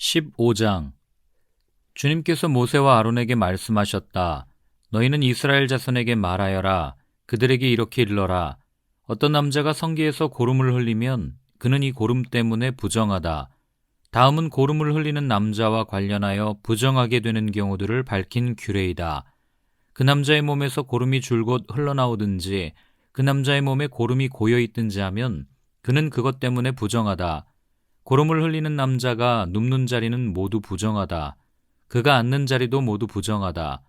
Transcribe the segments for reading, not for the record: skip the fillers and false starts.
15장. 주님께서 모세와 아론에게 말씀하셨다. 너희는 이스라엘 자손에게 말하여라. 그들에게 이렇게 일러라. 어떤 남자가 성기에서 고름을 흘리면 그는 이 고름 때문에 부정하다. 다음은 고름을 흘리는 남자와 관련하여 부정하게 되는 경우들을 밝힌 규례이다. 그 남자의 몸에서 고름이 줄곧 흘러나오든지 그 남자의 몸에 고름이 고여있든지 하면 그는 그것 때문에 부정하다. 고름을 흘리는 남자가 눕는 자리는 모두 부정하다. 그가 앉는 자리도 모두 부정하다.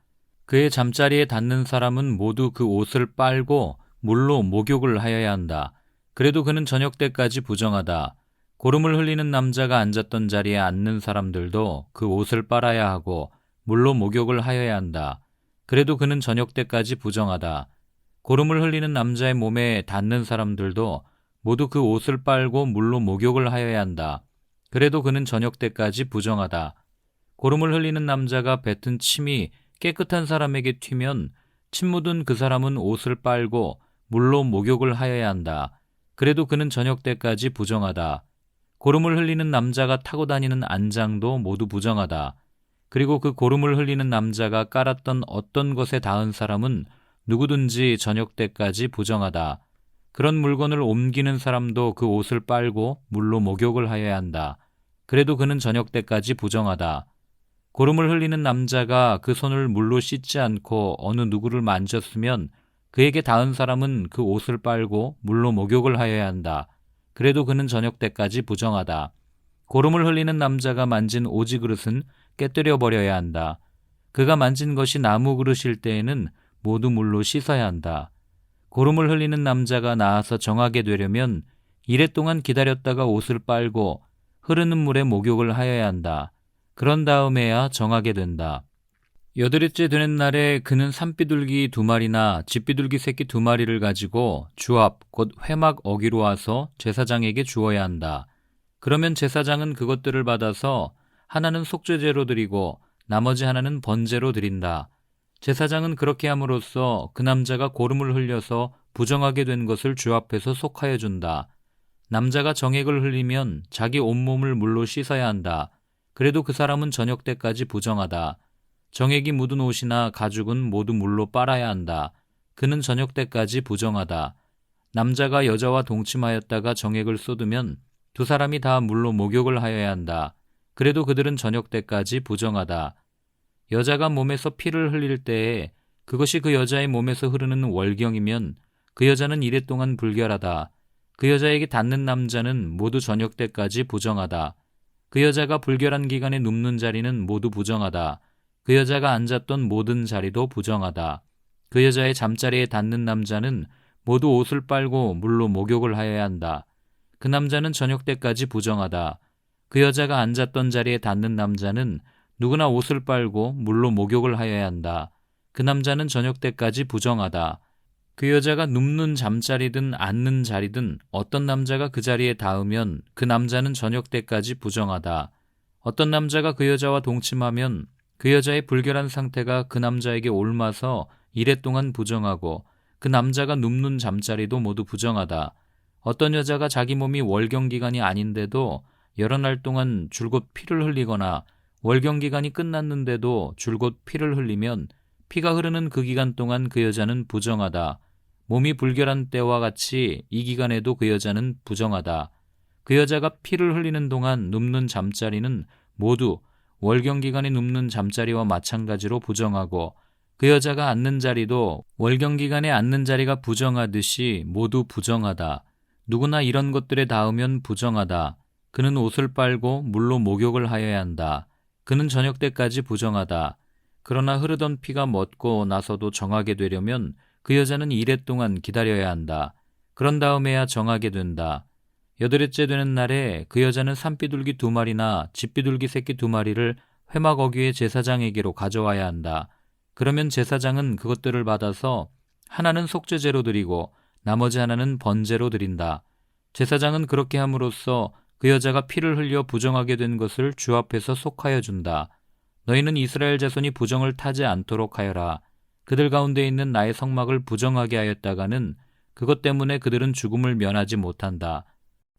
그의 잠자리에 닿는 사람은 모두 그 옷을 빨고 물로 목욕을 하여야 한다. 그래도 그는 저녁 때까지 부정하다. 고름을 흘리는 남자가 앉았던 자리에 앉는 사람들도 그 옷을 빨아야 하고 물로 목욕을 하여야 한다. 그래도 그는 저녁 때까지 부정하다. 고름을 흘리는 남자의 몸에 닿는 사람들도 모두 그 옷을 빨고 물로 목욕을 하여야 한다. 그래도 그는 저녁 때까지 부정하다. 고름을 흘리는 남자가 뱉은 침이 깨끗한 사람에게 튀면 침 묻은 그 사람은 옷을 빨고 물로 목욕을 하여야 한다. 그래도 그는 저녁 때까지 부정하다. 고름을 흘리는 남자가 타고 다니는 안장도 모두 부정하다. 그리고 그 고름을 흘리는 남자가 깔았던 어떤 것에 닿은 사람은 누구든지 저녁 때까지 부정하다. 그런 물건을 옮기는 사람도 그 옷을 빨고 물로 목욕을 하여야 한다. 그래도 그는 저녁 때까지 부정하다. 고름을 흘리는 남자가 그 손을 물로 씻지 않고 어느 누구를 만졌으면 그에게 닿은 사람은 그 옷을 빨고 물로 목욕을 하여야 한다. 그래도 그는 저녁 때까지 부정하다. 고름을 흘리는 남자가 만진 오지 그릇은 깨뜨려 버려야 한다. 그가 만진 것이 나무 그릇일 때에는 모두 물로 씻어야 한다. 고름을 흘리는 남자가 나아서 정하게 되려면 이래 동안 기다렸다가 옷을 빨고 흐르는 물에 목욕을 하여야 한다. 그런 다음에야 정하게 된다. 여덟째 되는 날에 그는 산비둘기 2마리나 집비둘기 새끼 2마리를 가지고 주합 곧 회막 어기로 와서 제사장에게 주어야 한다. 그러면 제사장은 그것들을 받아서 하나는 속죄제로 드리고 나머지 하나는 번제로 드린다. 제사장은 그렇게 함으로써 그 남자가 고름을 흘려서 부정하게 된 것을 주 앞에서 속하여 준다. 남자가 정액을 흘리면 자기 온몸을 물로 씻어야 한다. 그래도 그 사람은 저녁 때까지 부정하다. 정액이 묻은 옷이나 가죽은 모두 물로 빨아야 한다. 그는 저녁 때까지 부정하다. 남자가 여자와 동침하였다가 정액을 쏟으면 두 사람이 다 물로 목욕을 하여야 한다. 그래도 그들은 저녁 때까지 부정하다. 여자가 몸에서 피를 흘릴 때에 그것이 그 여자의 몸에서 흐르는 월경이면 그 여자는 이래 동안 불결하다. 그 여자에게 닿는 남자는 모두 저녁 때까지 부정하다. 그 여자가 불결한 기간에 눕는 자리는 모두 부정하다. 그 여자가 앉았던 모든 자리도 부정하다. 그 여자의 잠자리에 닿는 남자는 모두 옷을 빨고 물로 목욕을 하여야 한다. 그 남자는 저녁 때까지 부정하다. 그 여자가 앉았던 자리에 닿는 남자는 누구나 옷을 빨고 물로 목욕을 하여야 한다. 그 남자는 저녁 때까지 부정하다. 그 여자가 눕는 잠자리든 앉는 자리든 어떤 남자가 그 자리에 닿으면 그 남자는 저녁 때까지 부정하다. 어떤 남자가 그 여자와 동침하면 그 여자의 불결한 상태가 그 남자에게 옮아서 이래 동안 부정하고 그 남자가 눕는 잠자리도 모두 부정하다. 어떤 여자가 자기 몸이 월경기간이 아닌데도 여러 날 동안 줄곧 피를 흘리거나 월경기간이 끝났는데도 줄곧 피를 흘리면 피가 흐르는 그 기간 동안 그 여자는 부정하다. 몸이 불결한 때와 같이 이 기간에도 그 여자는 부정하다. 그 여자가 피를 흘리는 동안 눕는 잠자리는 모두 월경기간에 눕는 잠자리와 마찬가지로 부정하고 그 여자가 앉는 자리도 월경기간에 앉는 자리가 부정하듯이 모두 부정하다. 누구나 이런 것들에 닿으면 부정하다. 그는 옷을 빨고 물로 목욕을 하여야 한다. 그는 저녁 때까지 부정하다. 그러나 흐르던 피가 멎고 나서도 정하게 되려면 그 여자는 이래 동안 기다려야 한다. 그런 다음에야 정하게 된다. 여덟째 되는 날에 그 여자는 산비둘기 2마리나 집비둘기 새끼 2마리를 회막 어귀의 제사장에게로 가져와야 한다. 그러면 제사장은 그것들을 받아서 하나는 속죄제로 드리고 나머지 하나는 번제로 드린다. 제사장은 그렇게 함으로써 그 여자가 피를 흘려 부정하게 된 것을 주 앞에서 속하여 준다. 너희는 이스라엘 자손이 부정을 타지 않도록 하여라. 그들 가운데 있는 나의 성막을 부정하게 하였다가는 그것 때문에 그들은 죽음을 면하지 못한다.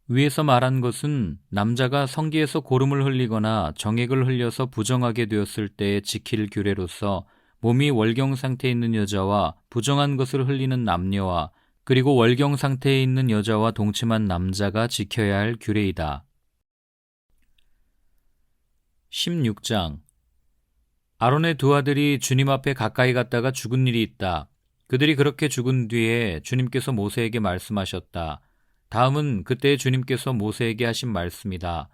위에서 말한 것은 남자가 성기에서 고름을 흘리거나 정액을 흘려서 부정하게 되었을 때에 지킬 규례로서 몸이 월경 상태에 있는 여자와 부정한 것을 흘리는 남녀와 그리고 월경 상태에 있는 여자와 동침한 남자가 지켜야 할 규례이다. 16장. 아론의 두 아들이 주님 앞에 가까이 갔다가 죽은 일이 있다. 그들이 그렇게 죽은 뒤에 주님께서 모세에게 말씀하셨다. 다음은 그때 주님께서 모세에게 하신 말씀이다.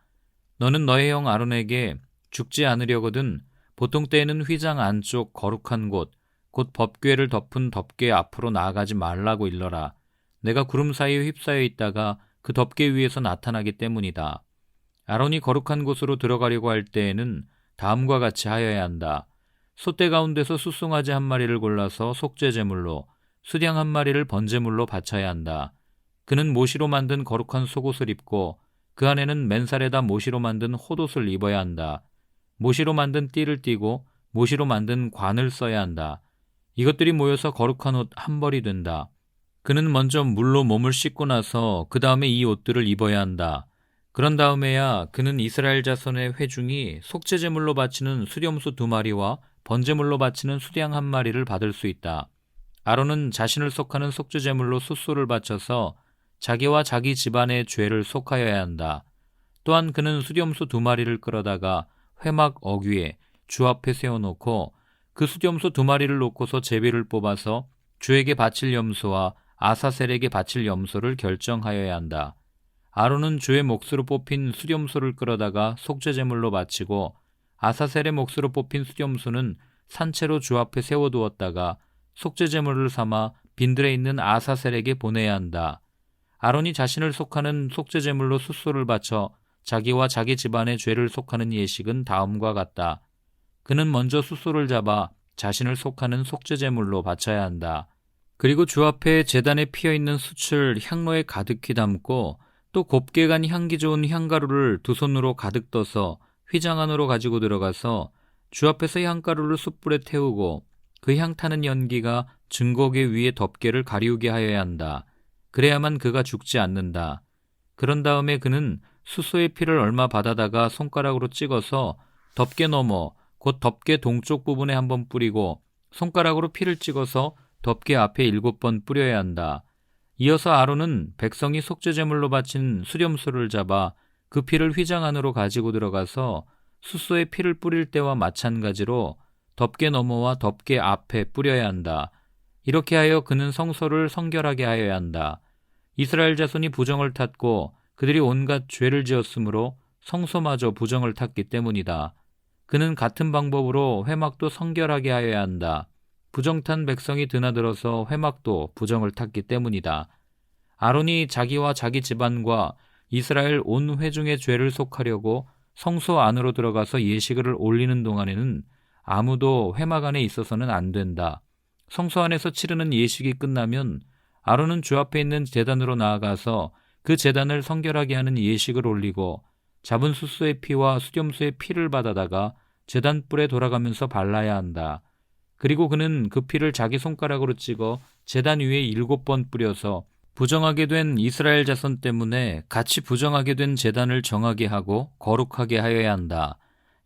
너는 너의 형 아론에게 죽지 않으려거든 보통 때에는 휘장 안쪽 거룩한 곳, 곧 법궤를 덮은 덮개 앞으로 나아가지 말라고 일러라. 내가 구름 사이에 휩싸여 있다가 그 덮개 위에서 나타나기 때문이다. 아론이 거룩한 곳으로 들어가려고 할 때에는 다음과 같이 하여야 한다. 솥대 가운데서 숫송아지 한 마리를 골라서 속죄 제물로, 수량 한 마리를 번제물로 바쳐야 한다. 그는 모시로 만든 거룩한 속옷을 입고 그 안에는 맨살에다 모시로 만든 홑옷을 입어야 한다. 모시로 만든 띠를 띠고 모시로 만든 관을 써야 한다. 이것들이 모여서 거룩한 옷 한 벌이 된다. 그는 먼저 물로 몸을 씻고 나서 그 다음에 이 옷들을 입어야 한다. 그런 다음에야 그는 이스라엘 자손의 회중이 속죄 제물로 바치는 수렴소 2마리와 번제물로 바치는 수량 1마리를 받을 수 있다. 아론은 자신을 속하는 속죄 제물로 숫소를 바쳐서 자기와 자기 집안의 죄를 속하여야 한다. 또한 그는 수렴소 2마리를 끌어다가 회막 어귀에 주 앞에 세워놓고 그 수렴소 2마리를 놓고서 제비를 뽑아서 주에게 바칠 염소와 아사셀에게 바칠 염소를 결정하여야 한다. 아론은 주의 몫으로 뽑힌 수렴소를 끌어다가 속죄제물로 바치고 아사셀의 몫으로 뽑힌 수렴소는 산채로 주 앞에 세워두었다가 속죄제물을 삼아 빈들에 있는 아사셀에게 보내야 한다. 아론이 자신을 속하는 속죄제물로 숫소를 바쳐 자기와 자기 집안의 죄를 속하는 예식은 다음과 같다. 그는 먼저 숫소를 잡아 자신을 속하는 속죄제물로 바쳐야 한다. 그리고 주 앞에 제단에 피어있는 숯을 향로에 가득히 담고 또 곱게 간 향기 좋은 향가루를 2손으로 가득 떠서 휘장 안으로 가지고 들어가서 주 앞에서 향가루를 숯불에 태우고 그 향 타는 연기가 증거궤 위에 덮개를 가리우게 하여야 한다. 그래야만 그가 죽지 않는다. 그런 다음에 그는 숫소의 피를 얼마 받아다가 손가락으로 찍어서 덮개 너머 곧 덮개 동쪽 부분에 한번 뿌리고 손가락으로 피를 찍어서 덮개 앞에 7번 뿌려야 한다. 이어서 아론은 백성이 속죄제물로 바친 수렴소를 잡아 그 피를 휘장 안으로 가지고 들어가서 숫소의 피를 뿌릴 때와 마찬가지로 덮개 너머와 덮개 앞에 뿌려야 한다. 이렇게 하여 그는 성소를 성결하게 하여야 한다. 이스라엘 자손이 부정을 탔고 그들이 온갖 죄를 지었으므로 성소마저 부정을 탔기 때문이다. 그는 같은 방법으로 회막도 성결하게 하여야 한다. 부정탄 백성이 드나들어서 회막도 부정을 탔기 때문이다. 아론이 자기와 자기 집안과 이스라엘 온 회중의 죄를 속하려고 성소 안으로 들어가서 예식을 올리는 동안에는 아무도 회막 안에 있어서는 안 된다. 성소 안에서 치르는 예식이 끝나면 아론은 주 앞에 있는 제단으로 나아가서 그 제단을 성결하게 하는 예식을 올리고 잡은 숫소의 피와 수렴소의 피를 받아다가 제단 뿔에 돌아가면서 발라야 한다. 그리고 그는 그 피를 자기 손가락으로 찍어 제단 위에 7번 뿌려서 부정하게 된 이스라엘 자손 때문에 같이 부정하게 된 제단을 정하게 하고 거룩하게 하여야 한다.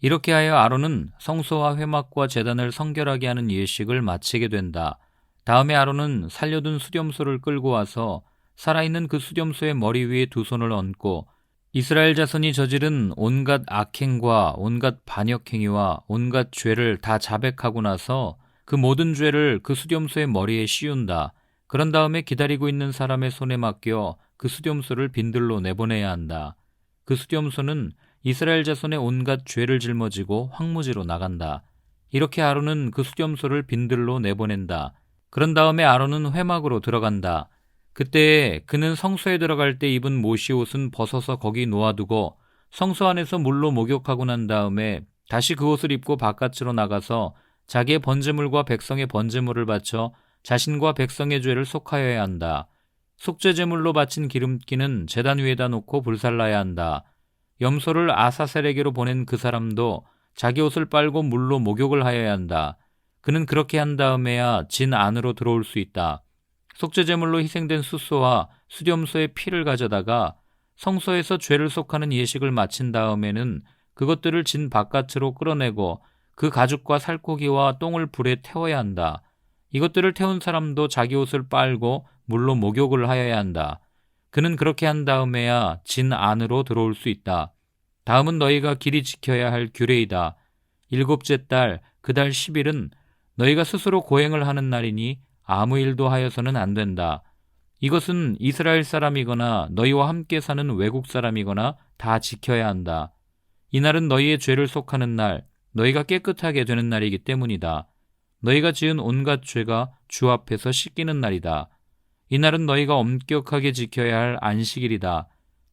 이렇게 하여 아론은 성소와 회막과 제단을 성결하게 하는 예식을 마치게 된다. 다음에 아론은 살려둔 수렴소를 끌고 와서 살아있는 그 수렴소의 머리 위에 2손을 얹고 이스라엘 자손이 저지른 온갖 악행과 온갖 반역행위와 온갖 죄를 다 자백하고 나서 그 모든 죄를 그 수렴소의 머리에 씌운다. 그런 다음에 기다리고 있는 사람의 손에 맡겨 그 수렴소를 빈들로 내보내야 한다. 그 수렴소는 이스라엘 자손의 온갖 죄를 짊어지고 황무지로 나간다. 이렇게 아론은 그 수렴소를 빈들로 내보낸다. 그런 다음에 아론은 회막으로 들어간다. 그때 그는 성소에 들어갈 때 입은 모시옷은 벗어서 거기 놓아두고 성소 안에서 물로 목욕하고 난 다음에 다시 그 옷을 입고 바깥으로 나가서 자기의 번제물과 백성의 번제물을 바쳐 자신과 백성의 죄를 속하여야 한다. 속죄제물로 바친 기름기는 제단 위에다 놓고 불살라야 한다. 염소를 아사셀에게로 보낸 그 사람도 자기 옷을 빨고 물로 목욕을 하여야 한다. 그는 그렇게 한 다음에야 진 안으로 들어올 수 있다. 속죄제물로 희생된 숫소와 수렴소의 피를 가져다가 성소에서 죄를 속하는 예식을 마친 다음에는 그것들을 진 바깥으로 끌어내고 그 가죽과 살코기와 똥을 불에 태워야 한다. 이것들을 태운 사람도 자기 옷을 빨고 물로 목욕을 하여야 한다. 그는 그렇게 한 다음에야 진 안으로 들어올 수 있다. 다음은 너희가 길이 지켜야 할 규례이다. 일곱째 달 그 달 10일은 너희가 스스로 고행을 하는 날이니 아무 일도 하여서는 안 된다. 이것은 이스라엘 사람이거나 너희와 함께 사는 외국 사람이거나 다 지켜야 한다. 이날은 너희의 죄를 속하는 날, 너희가 깨끗하게 되는 날이기 때문이다. 너희가 지은 온갖 죄가 주 앞에서 씻기는 날이다. 이날은 너희가 엄격하게 지켜야 할 안식일이다.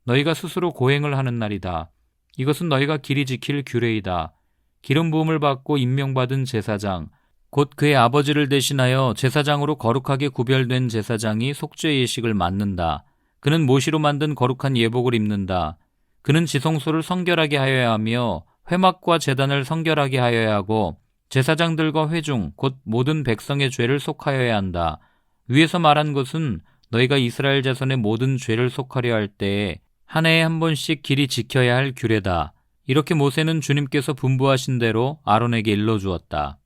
너희가 스스로 고행을 하는 날이다. 이것은 너희가 길이 지킬 규례이다. 기름 부음을 받고 임명받은 제사장, 곧 그의 아버지를 대신하여 제사장으로 거룩하게 구별된 제사장이 속죄 예식을 맡는다. 그는 모시로 만든 거룩한 예복을 입는다. 그는 지성소를 성결하게 하여야 하며 회막과 제단을 성결하게 하여야 하고 제사장들과 회중 곧 모든 백성의 죄를 속하여야 한다. 위에서 말한 것은 너희가 이스라엘 자손의 모든 죄를 속하려 할 때에 한 해에 한 번씩 길이 지켜야 할 규례다. 이렇게 모세는 주님께서 분부하신 대로 아론에게 일러주었다.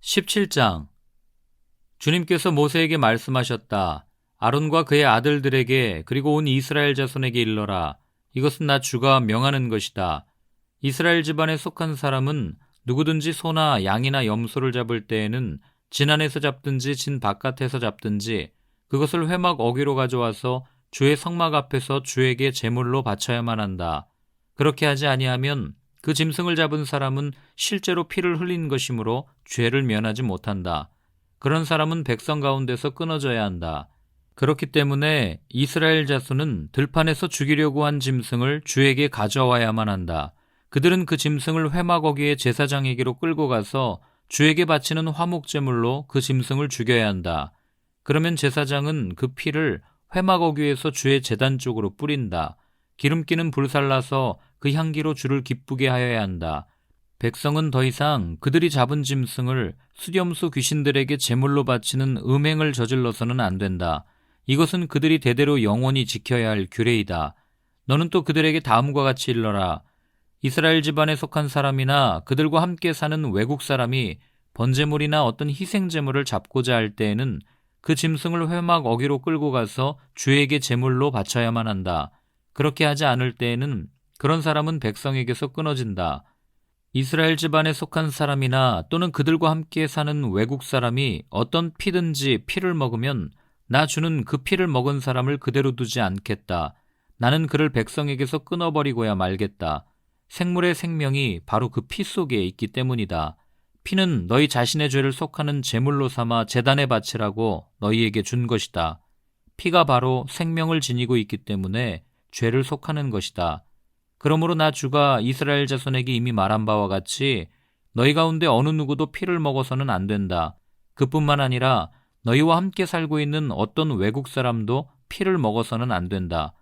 17장. 주님께서 모세에게 말씀하셨다. 아론과 그의 아들들에게 그리고 온 이스라엘 자손에게 일러라. 이것은 나 주가 명하는 것이다. 이스라엘 집안에 속한 사람은 누구든지 소나 양이나 염소를 잡을 때에는 진 안에서 잡든지 진 바깥에서 잡든지 그것을 회막 어귀로 가져와서 주의 성막 앞에서 주에게 제물로 바쳐야만 한다. 그렇게 하지 아니하면 그 짐승을 잡은 사람은 실제로 피를 흘린 것이므로 죄를 면하지 못한다. 그런 사람은 백성 가운데서 끊어져야 한다. 그렇기 때문에 이스라엘 자손은 들판에서 죽이려고 한 짐승을 주에게 가져와야만 한다. 그들은 그 짐승을 회막 어귀의 제사장에게로 끌고 가서 주에게 바치는 화목제물로 그 짐승을 죽여야 한다. 그러면 제사장은 그 피를 회막 어귀에서 주의 제단 쪽으로 뿌린다. 기름기는 불살라서 그 향기로 주를 기쁘게 하여야 한다. 백성은 더 이상 그들이 잡은 짐승을 수렴수 귀신들에게 제물로 바치는 음행을 저질러서는 안 된다. 이것은 그들이 대대로 영원히 지켜야 할 규례이다. 너는 또 그들에게 다음과 같이 일러라. 이스라엘 집안에 속한 사람이나 그들과 함께 사는 외국 사람이 번제물이나 어떤 희생제물을 잡고자 할 때에는 그 짐승을 회막 어귀로 끌고 가서 주에게 제물로 바쳐야만 한다. 그렇게 하지 않을 때에는 그런 사람은 백성에게서 끊어진다. 이스라엘 집안에 속한 사람이나 또는 그들과 함께 사는 외국 사람이 어떤 피든지 피를 먹으면 나 주는 그 피를 먹은 사람을 그대로 두지 않겠다. 나는 그를 백성에게서 끊어버리고야 말겠다. 생물의 생명이 바로 그 피 속에 있기 때문이다. 피는 너희 자신의 죄를 속하는 제물로 삼아 제단에 바치라고 너희에게 준 것이다. 피가 바로 생명을 지니고 있기 때문에 죄를 속하는 것이다. 그러므로 나 주가 이스라엘 자손에게 이미 말한 바와 같이 너희 가운데 어느 누구도 피를 먹어서는 안 된다. 그뿐만 아니라 너희와 함께 살고 있는 어떤 외국 사람도 피를 먹어서는 안 된다.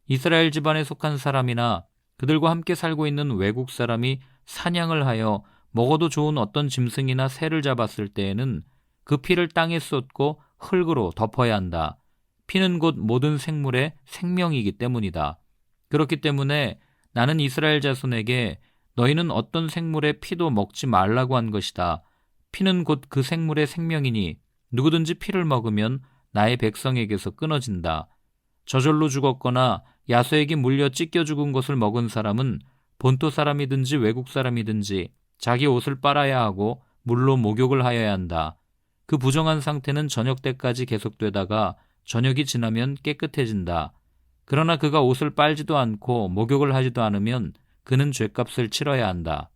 이스라엘 집안에 속한 사람이나 그들과 함께 살고 있는 외국 사람이 사냥을 하여 먹어도 좋은 어떤 짐승이나 새를 잡았을 때에는 그 피를 땅에 쏟고 흙으로 덮어야 한다. 피는 곧 모든 생물의 생명이기 때문이다. 그렇기 때문에 나는 이스라엘 자손에게 너희는 어떤 생물의 피도 먹지 말라고 한 것이다. 피는 곧 그 생물의 생명이니 누구든지 피를 먹으면 나의 백성에게서 끊어진다. 저절로 죽었거나 야수에게 물려 찢겨 죽은 것을 먹은 사람은 본토 사람이든지 외국 사람이든지 자기 옷을 빨아야 하고 물로 목욕을 하여야 한다. 그 부정한 상태는 저녁 때까지 계속되다가 저녁이 지나면 깨끗해진다. 그러나 그가 옷을 빨지도 않고 목욕을 하지도 않으면 그는 죗값을 치러야 한다.